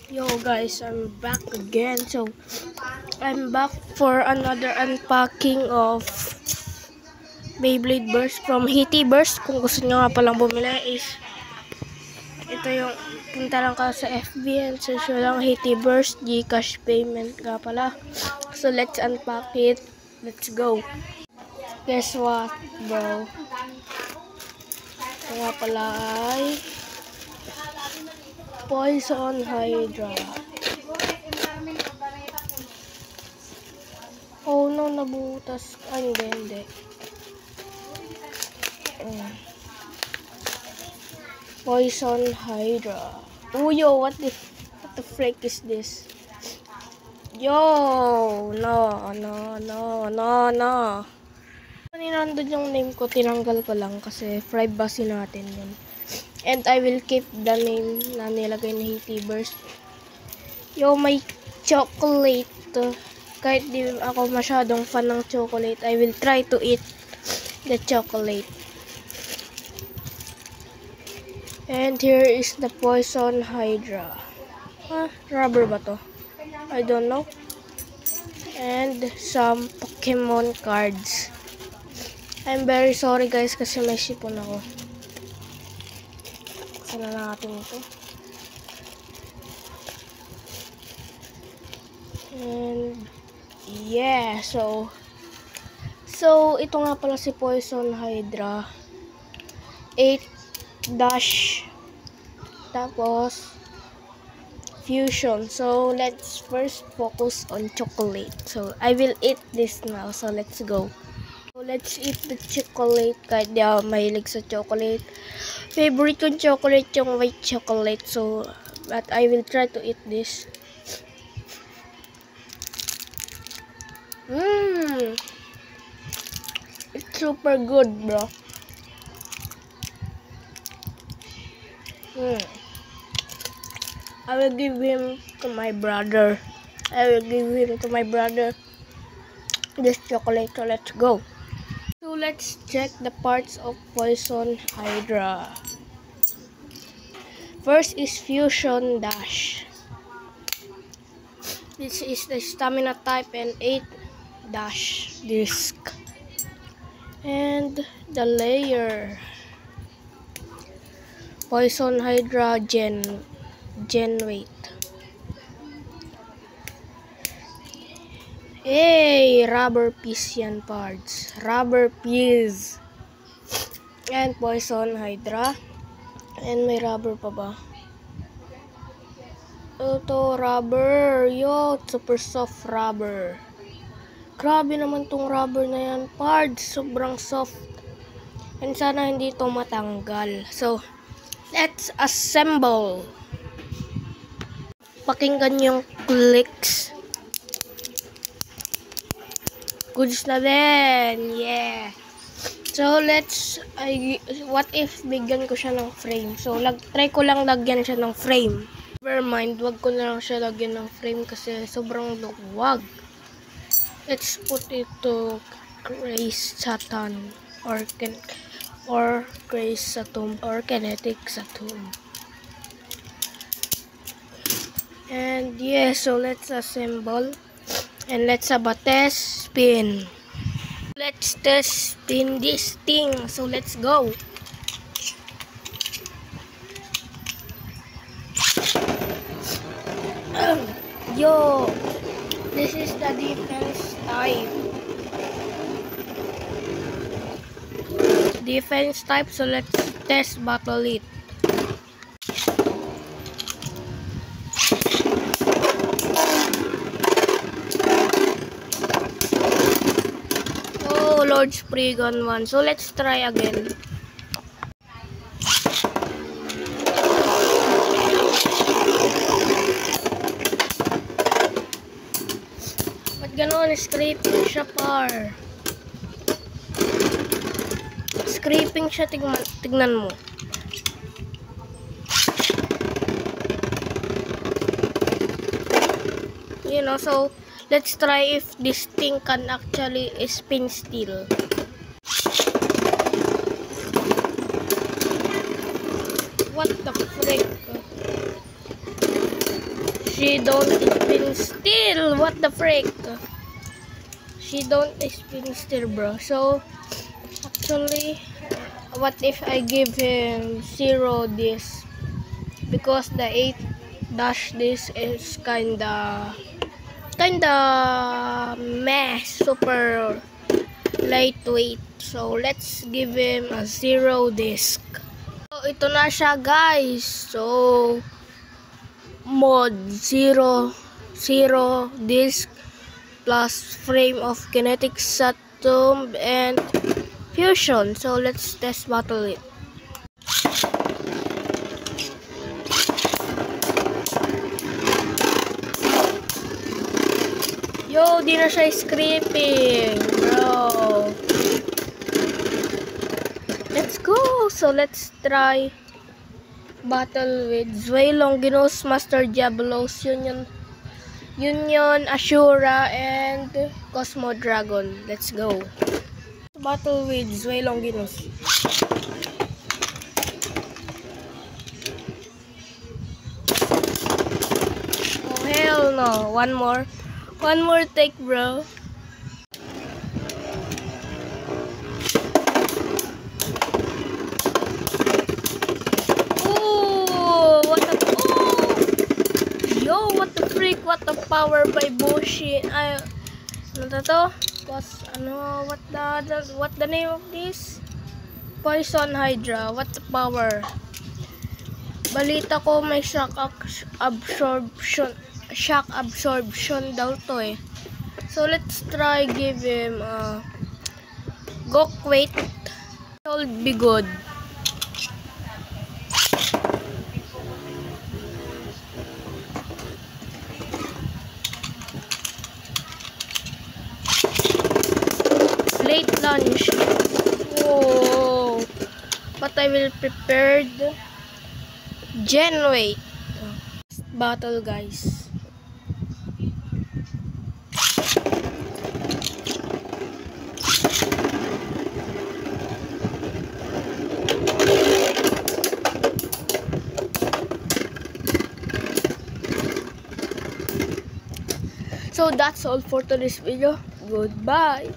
Yo guys, I'm back again. So, I'm back for another unpacking of Beyblade Burst from Hitty Burst. Kung gusto nyo nga palang bumili is ito yung punta lang ka sa FB and search lang Hitty Burst Gcash payment nga pala. So, let's unpack it. Let's go. Guess what, bro? Ito nga pala ay Poison Hydra. Oh no, nabutas. Ay, hindi. Poison Hydra. Oh, yo, what the frick is this? Yo, no. Kanina nandun yung name ko, tinanggal ko lang kasi privacy natin yun. And I will keep the name na nilagay ni Hitty Burst. Yo, may chocolate. Kahit di ako masyadong fan ng chocolate, I will try to eat the chocolate. And here is the Poison Hydra. Rubber ba to? I don't know. And some Pokemon cards. I'm very sorry guys kasi may sipon ako. Buksan na natin ito. And yeah, so ito nga pala si Poison Hydra 8 dash tapos fusion. So let's first focus on chocolate. So I will eat this now. So let's go. So let's eat the chocolate. Kahit di ako mahilig sa chocolate, favorite kong chocolate yung white chocolate. So but I will try to eat this. It's super good, bro. I will give him to my brother. This chocolate. So let's go. So let's check the parts of Poison Hydra. First is Fusion Dash. This is the stamina type and 8 dash disc. And the layer. Poison Hydra Gen weight. Hey, rubber piece yan parts. Rubber piece. And Poison Hydra. And may rubber pa ba? Ito, rubber. Yo, super soft rubber. Grabe naman tong rubber na yan, parts. Sobrang soft. And sana hindi ito matanggal. So, let's assemble. Pakinggan yung clicks. Goods na din. Yeah. So, what if bigyan ko siya ng frame? So, try ko lang lagyan siya ng frame. Never mind, wag ko na lang siya lagyan ng frame kasi sobrang luwag. Let's put it to Grace Saturn or Grace Saturn or Kinetic Saturn. And yeah, so let's assemble and let's have a test spin. Let's test spin this thing. So let's go. Yo, this is the defense type. So let's test battle it. Oh, Lord Spriggan 1. So let's try again. Ganon, scraping siya par. Scraping siya, tignan mo. You know, so let's try if this thing can actually spin still. What the frick? She don't spin still. What the frick? She don't spin still, bro. So actually, what if I give him 0 this? Because the 8 dash this is kinda meh, super lightweight. So let's give him a 0 disc. So ito na siya, guys. So mod 0 disc plus frame of kinetic atom and fusion. So let's test battle it. Yo, di na siya scraping, bro. Let's go. So let's try battle with Zwei Longinus, Master Diabolos, Union, Ashura, and Cosmo Dragon. Let's go. Battle with Zwei Longinus. Oh hell no! One more take, bro. Oh, what the yo, what the freak? What the power by Bushi? Ano to? What the name of this? Poison Hydra. What the power? Balita ko may shock absorption daw to eh. So let's try give him Gok weight. It'll be good. Late lunch. Whoa. But I will prepare the Gen weight. Battle, guys. So that's all for today's video. Goodbye.